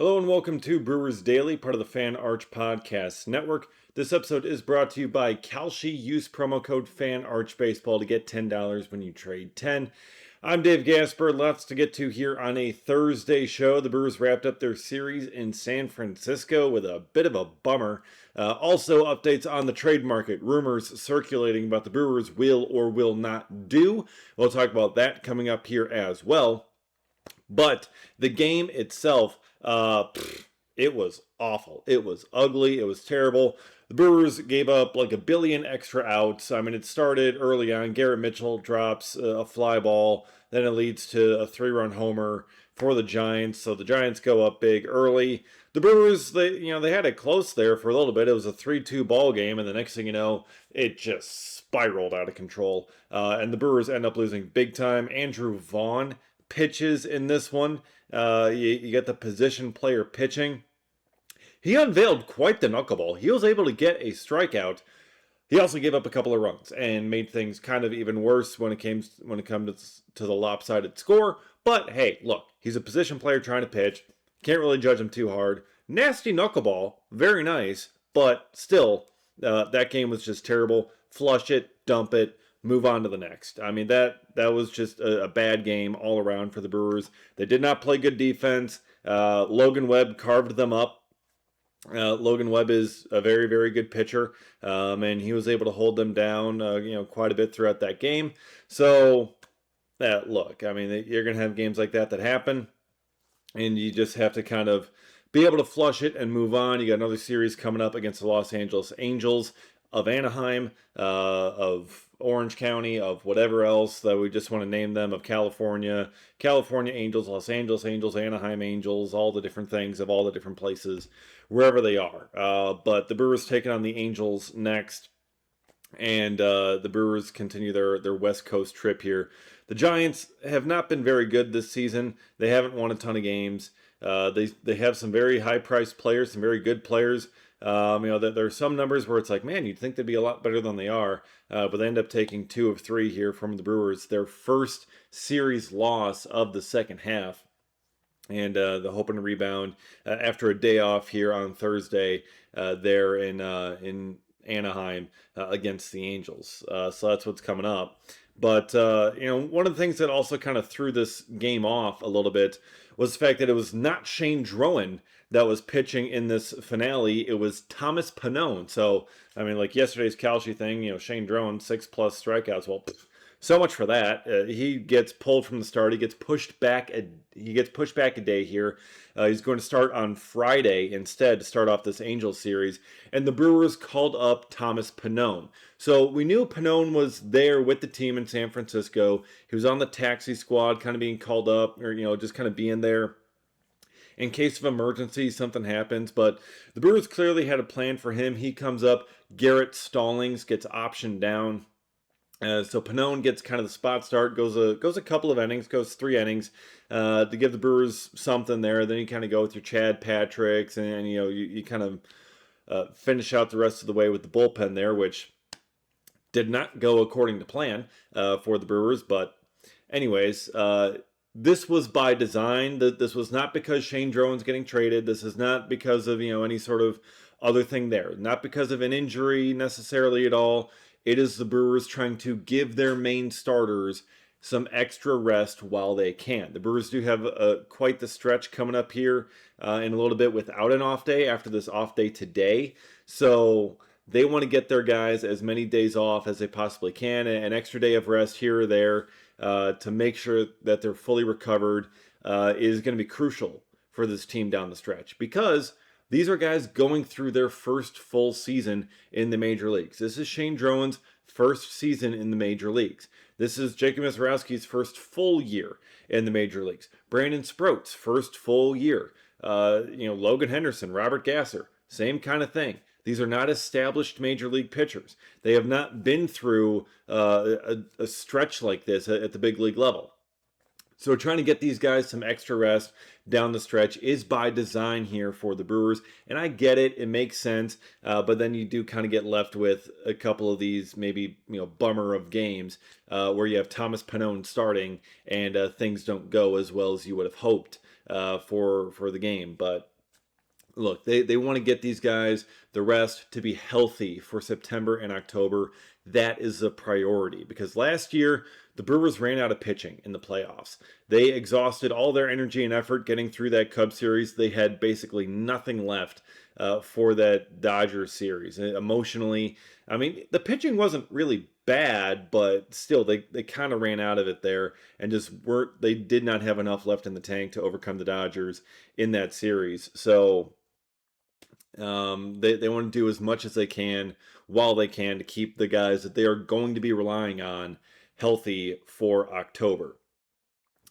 Hello and welcome to Brewers Daily, part of the Fan Arch Podcast Network. This episode is brought to you by Kalshi. Use promo code FANARCHBASEBALL to get $10 when you trade 10. I'm Dave Gasper. Lots to get to here on a Thursday show. The Brewers wrapped up their series in San Francisco with a bit of a bummer. Also, updates on the trade market. Rumors circulating about the Brewers will or will not do. We'll talk about that coming up here as well. But the game itself, it was awful. It was ugly. It was terrible. The Brewers gave up like a billion extra outs. I mean, it started early on. Garrett Mitchell drops a fly ball. Then it leads to a 3-run homer for the Giants. So the Giants go up big early. The Brewers, they had it close there for a little bit. It was a 3-2 ball game, and the next thing you know, it just spiraled out of control. And the Brewers end up losing big time. Andrew Vaughn pitches in this one. You get the position player pitching. He unveiled quite the knuckleball. He was able to get a strikeout. He also gave up a couple of runs and made things kind of even worse when it comes to the lopsided score. But hey, look, he's a position player trying to pitch. Can't really judge him too hard. Nasty knuckleball, very nice, but still, that game was just terrible. Flush it, dump it, move on to the next. I mean, that was just a bad game all around for the Brewers. They did not play good defense. Logan Webb carved them up. Logan Webb is a very, very good pitcher, and he was able to hold them down, quite a bit throughout that game. So, look, I mean, you're going to have games like that happen, and you just have to kind of be able to flush it and move on. You got another series coming up against the Los Angeles Angels of Anaheim, of Orange County, of whatever else that we just want to name them, of California Angels, Los Angeles Angels, Anaheim Angels, all the different things of all the different places, wherever they are. But the Brewers taking on the Angels next, and the Brewers continue their West Coast trip here. The Giants have not been very good this season. They haven't won a ton of games. They have some very high-priced players, some very good players. There are some numbers where it's like, man, you'd think they'd be a lot better than they are, but they end up taking 2 of 3 here from the Brewers. Their first series loss of the second half, and the hoping to rebound after a day off here on Thursday there in Anaheim against the Angels. So that's what's coming up. But one of the things that also kind of threw this game off a little bit was the fact that it was not Shane Drowan that was pitching in this finale. It was Thomas Pannone. So, I mean, like yesterday's Kalshi thing, Shane Drowan, 6+ strikeouts. Well, so much for that. He gets pulled from the start. He gets pushed back a day here. He's going to start on Friday instead to start off this Angels series. And the Brewers called up Thomas Pannone. So we knew Pannone was there with the team in San Francisco. He was on the taxi squad, kind of being called up, or just kind of being there in case of emergency, something happens. But the Brewers clearly had a plan for him. He comes up. Garrett Stallings gets optioned down. So Pannone gets kind of the spot start, goes a couple of innings, goes 3 innings to give the Brewers something there. Then you kind of go with your Chad Patricks, and you kind of finish out the rest of the way with the bullpen there, which did not go according to plan for the Brewers. But anyways, this was by design. This was not because Shane Drowan's getting traded. This is not because of any sort of other thing there. Not because of an injury necessarily at all. It is the Brewers trying to give their main starters some extra rest while they can. The Brewers do have quite the stretch coming up here in a little bit without an off day after this off day today. So they want to get their guys as many days off as they possibly can. An extra day of rest here or there to make sure that they're fully recovered is going to be crucial for this team down the stretch, because these are guys going through their first full season in the major leagues. This is Shane Drowan's first season in the major leagues. This is Jacob Misiorowski's first full year in the major leagues. Brandon Sproat's first full year. Logan Henderson, Robert Gasser, same kind of thing. These are not established major league pitchers. They have not been through a stretch like this at the big league level. So trying to get these guys some extra rest down the stretch is by design here for the Brewers. And I get it. It makes sense. But then you do kind of get left with a couple of these maybe, bummer of games where you have Thomas Pannone starting and things don't go as well as you would have hoped for the game. But look, they want to get these guys the rest to be healthy for September and October. That is a priority because last year the Brewers ran out of pitching in the playoffs. They exhausted all their energy and effort getting through that Cubs series. They had basically nothing left for that Dodgers series. Emotionally, I mean, the pitching wasn't really bad, but still they kind of ran out of it there and just weren't, they did not have enough left in the tank to overcome the Dodgers in that series. So they want to do as much as they can while they can to keep the guys that they are going to be relying on healthy for October.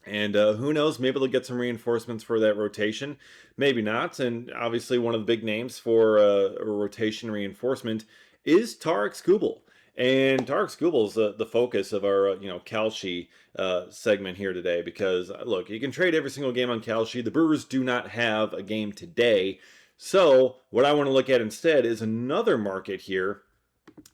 And who knows, maybe they'll get some reinforcements for that rotation. Maybe not. And obviously, one of the big names for a rotation reinforcement is Tarek Skubal. And Tarek Skubal is the focus of our Kalshi segment here today because, look, you can trade every single game on Kalshi. The Brewers do not have a game today. So what I want to look at instead is another market here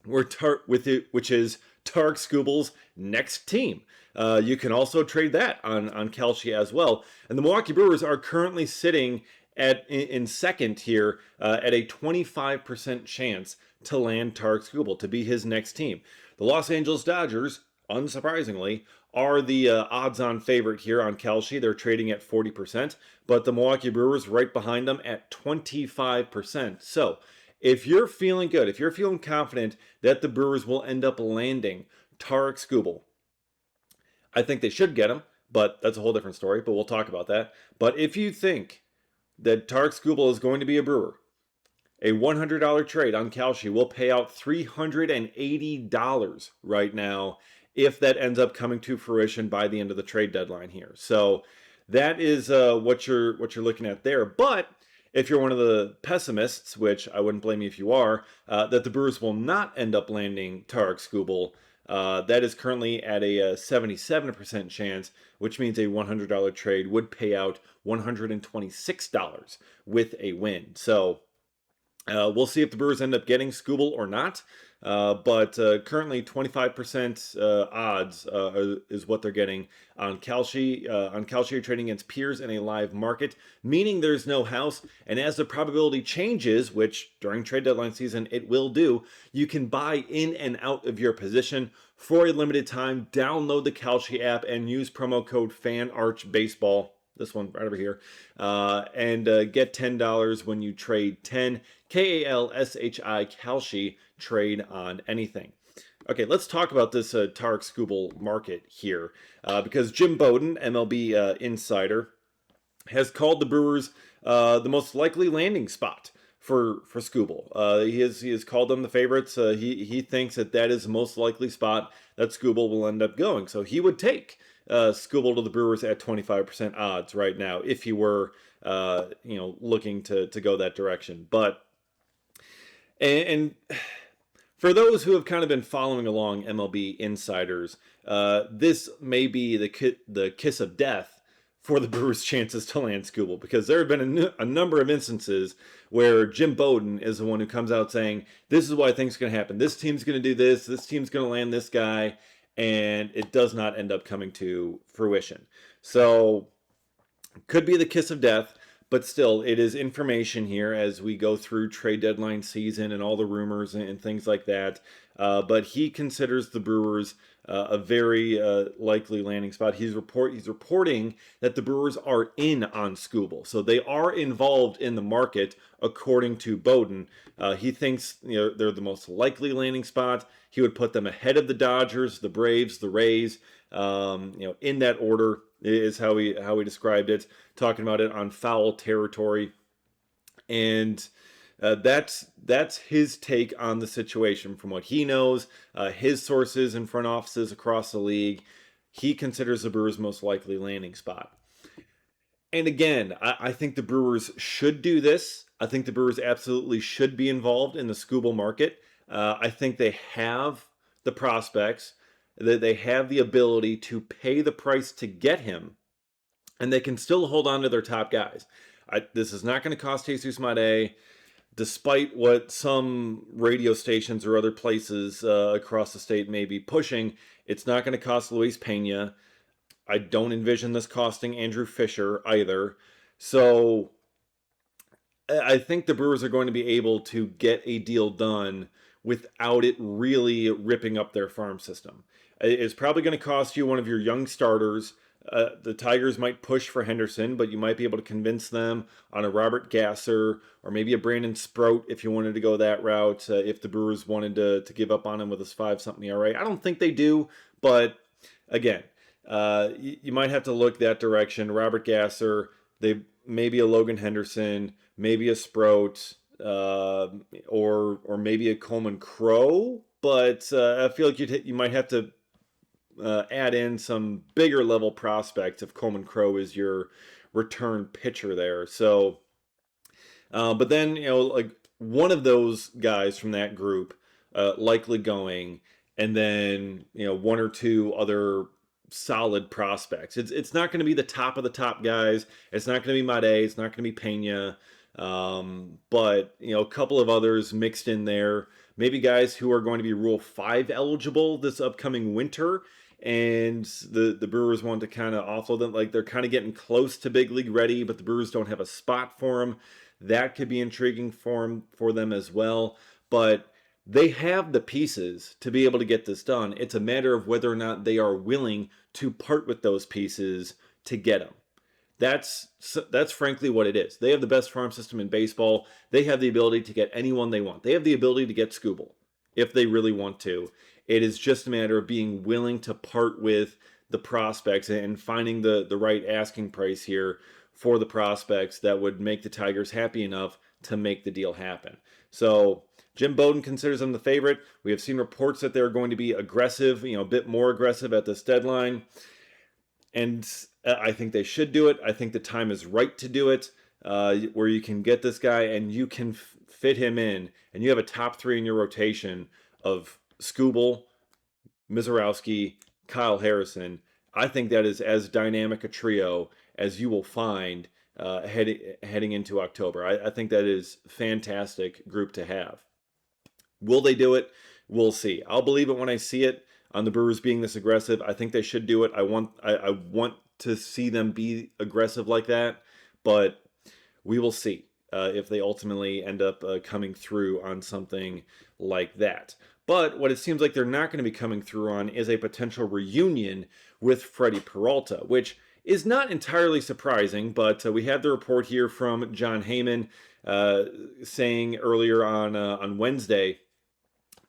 which is Tarek Skubal's next team. You can also trade that on Kalshi as well. And the Milwaukee Brewers are currently sitting in second here at a 25% chance to land Tarek Skubal to be his next team. The Los Angeles Dodgers, unsurprisingly, are the odds-on favorite here on Kalshi. They're trading at 40%, but the Milwaukee Brewers right behind them at 25%. So if you're feeling good, if you're feeling confident that the Brewers will end up landing Tarek Skubal, I think they should get him, but that's a whole different story, but we'll talk about that. But if you think that Tarek Skubal is going to be a Brewer, a $100 trade on Kalshi will pay out $380 right now if that ends up coming to fruition by the end of the trade deadline here. So that is what you're looking at there. But if you're one of the pessimists, which I wouldn't blame you if you are, that the Brewers will not end up landing Tarek Skubal, that is currently at a 77% chance, which means a $100 trade would pay out $126 with a win. So we'll see if the Brewers end up getting Skubal or not. But currently 25% odds is what they're getting on Kalshi. On Kalshi, you're trading against peers in a live market, meaning there's no house. And as the probability changes, which during trade deadline season it will do, you can buy in and out of your position for a limited time. Download the Kalshi app and use promo code FANARCHBASEBALL. This one right over here, and get $10 when you trade 10 KALSHI Kalshi trade on anything. Okay, let's talk about this Tarek Skubal market here, because Jim Bowden, MLB insider, has called the Brewers the most likely landing spot for Skubal. He has called them the favorites. He thinks that is the most likely spot that Skubal will end up going. So he would take Skubal to the Brewers at 25% odds right now if he were looking to go that direction. But and for those who have kind of been following along MLB insiders, this may be the kiss of death for the Brewers' chances to land Skubal, because there have been a number of instances where Jim Bowden is the one who comes out saying, this is what I think is going to happen. This team's going to do this team's going to land this guy, and it does not end up coming to fruition. So, could be the kiss of death, but still, it is information here as we go through trade deadline season and all the rumors and things like that. But he considers the Brewers a very likely landing spot. He's reporting that the Brewers are in on Skubal, so they are involved in the market, according to Bowden. He thinks they're the most likely landing spot. He would put them ahead of the Dodgers, the Braves, the Rays, in that order is how he described it, talking about it on foul territory. And that's his take on the situation from what he knows. His sources in front offices across the league, he considers the Brewers' most likely landing spot. And again, I think the Brewers should do this. I think the Brewers absolutely should be involved in the Skubal market. I think they have the prospects, that they have the ability to pay the price to get him, and they can still hold on to their top guys. This is not going to cost Jesus Made, despite what some radio stations or other places across the state may be pushing. It's not going to cost Luis Pena. I don't envision this costing Andrew Fisher either. So I think the Brewers are going to be able to get a deal done without it really ripping up their farm system. It's probably going to cost you one of your young starters. The Tigers might push for Henderson, but you might be able to convince them on a Robert Gasser or maybe a Brandon Sprout if you wanted to go that route. If the Brewers wanted to give up on him with his 5-something ERA, I don't think they do. But again, you might have to look that direction. Robert Gasser, they maybe a Logan Henderson, maybe a Sprout, or maybe a Coleman Crow. But I feel like you might have to add in some bigger level prospects if Coleman Crow is your return pitcher there. So, but then like one of those guys from that group likely going, and then one or two other solid prospects. It's not going to be the top of the top guys. It's not going to be Made. It's not going to be Pena. But a couple of others mixed in there. Maybe guys who are going to be Rule 5 eligible this upcoming winter. And the Brewers want to kind of offload them. Like they're kind of getting close to big league ready, but the Brewers don't have a spot for them. That could be intriguing for them as well. But they have the pieces to be able to get this done. It's a matter of whether or not they are willing to part with those pieces to get them. That's frankly what it is. They have the best farm system in baseball. They have the ability to get anyone they want. They have the ability to get Skubal if they really want to. It is just a matter of being willing to part with the prospects and finding the right asking price here for the prospects that would make the Tigers happy enough to make the deal happen. So Jim Bowden considers them the favorite. We have seen reports that they're going to be aggressive, a bit more aggressive at this deadline. And I think they should do it. I think the time is right to do it, where you can get this guy and you can fit him in, and you have a top 3 in your rotation of Skubal, Mizorowski, Kyle Harrison. I think that is as dynamic a trio as you will find heading into October. I think that is fantastic group to have. Will they do it? We'll see. I'll believe it when I see it on the Brewers being this aggressive. I think they should do it. I want to see them be aggressive like that, but we will see if they ultimately end up coming through on something like that. But what it seems like they're not going to be coming through on is a potential reunion with Freddie Peralta, which is not entirely surprising, but we had the report here from John Heyman saying earlier on Wednesday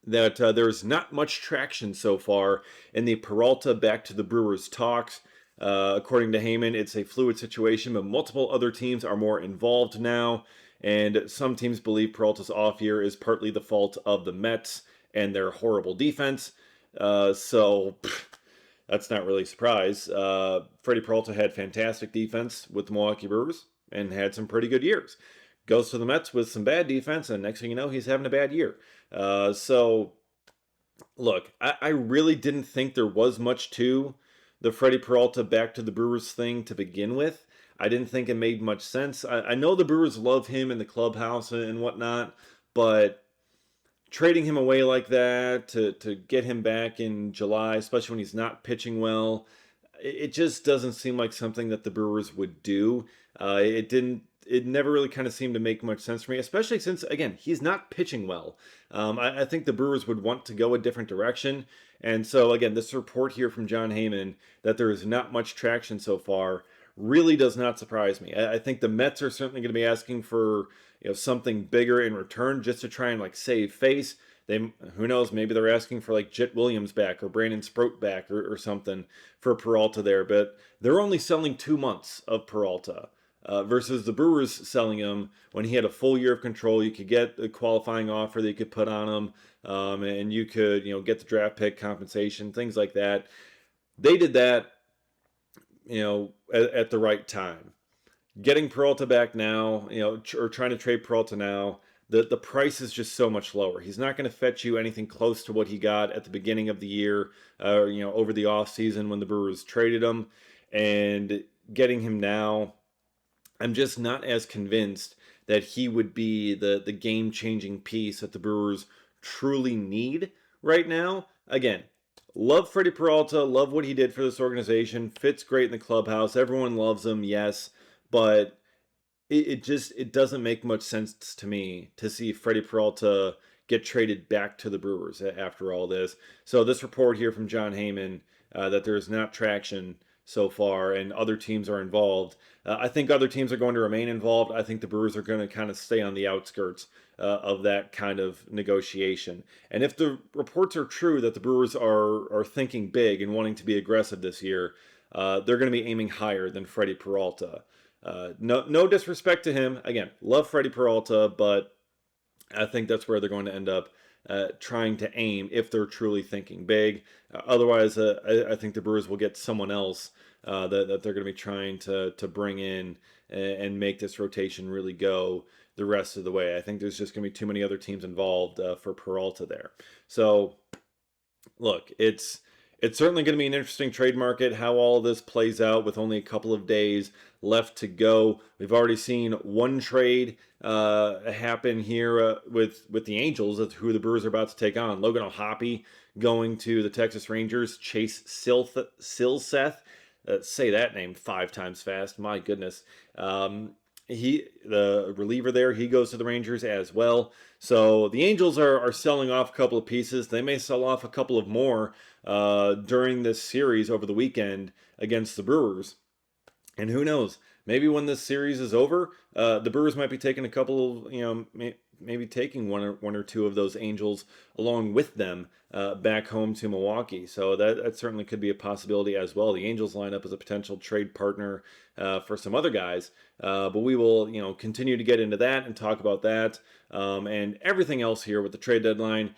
that there's not much traction so far in the Peralta back to the Brewers talks. According to Heyman, it's a fluid situation, but multiple other teams are more involved now, and some teams believe Peralta's off year is partly the fault of the Mets and their horrible defense. So that's not really a surprise. Freddie Peralta had fantastic defense with the Milwaukee Brewers and had some pretty good years. Goes to the Mets with some bad defense, and next thing you know, he's having a bad year. So, look, I really didn't think there was much to the Freddie Peralta back to the Brewers thing to begin with. I didn't think it made much sense. I know the Brewers love him in the clubhouse and whatnot, but trading him away like that to get him back in July, especially when he's not pitching well, it just doesn't seem like something that the Brewers would do. It never really kind of seemed to make much sense for me, especially since, again, he's not pitching well. I think the Brewers would want to go a different direction. And so, again, this report here from John Heyman that there is not much traction so far really does not surprise me. I think the Mets are certainly going to be asking for something bigger in return just to try and save face. Who knows, maybe they're asking for Jet Williams back or Brandon Sprout back or something for Peralta there. But they're only selling 2 months of Peralta. Versus the Brewers selling him when he had a full year of control. You could get a qualifying offer that you could put on him, and you could get the draft pick compensation, things like that. They did that, at the right time. Getting Peralta back now, or trying to trade Peralta now, the price is just so much lower. He's not going to fetch you anything close to what he got at the beginning of the year, over the offseason when the Brewers traded him, and getting him now, I'm just not as convinced that he would be the game-changing piece that the Brewers truly need right now. Again, love Freddie Peralta, love what he did for this organization, fits great in the clubhouse, everyone loves him, yes, but it doesn't make much sense to me to see Freddie Peralta get traded back to the Brewers after all this. So this report here from John Heyman that there is not traction so far and other teams are involved. I think other teams are going to remain involved. I think the Brewers are going to kind of stay on the outskirts of that kind of negotiation. And if the reports are true that the Brewers are thinking big and wanting to be aggressive this year, they're going to be aiming higher than Freddie Peralta. No disrespect to him. Again, love Freddie Peralta, but I think that's where they're going to end up trying to aim if they're truly thinking big. Otherwise, I think the Brewers will get someone else that they're going to be trying to bring in and make this rotation really go the rest of the way. I think there's just going to be too many other teams involved for Peralta there. So, look, it's certainly going to be an interesting trade market, how all of this plays out with only a couple of days left to go. We've already seen one trade happen here with the Angels, that's who the Brewers are about to take on. Logan O'Hoppe going to the Texas Rangers. Chase Silseth, say that name 5 times fast, my goodness. The reliever there, he goes to the Rangers as well. So the Angels are selling off a couple of pieces. They may sell off a couple of more during this series over the weekend against the Brewers. And who knows? Maybe when this series is over, the Brewers might be taking a couple of, maybe taking one or two of those Angels along with them back home to Milwaukee. So that certainly could be a possibility as well. The Angels line up as a potential trade partner for some other guys. But we will, continue to get into that and talk about that and everything else here with the trade deadline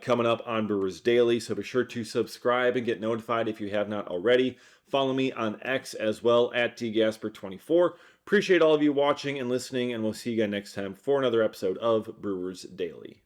coming up on Brewers Daily. So be sure to subscribe and get notified if you have not already. Follow me on X as well at dgasper24. Appreciate all of you watching and listening, and we'll see you again next time for another episode of Brewers Daily.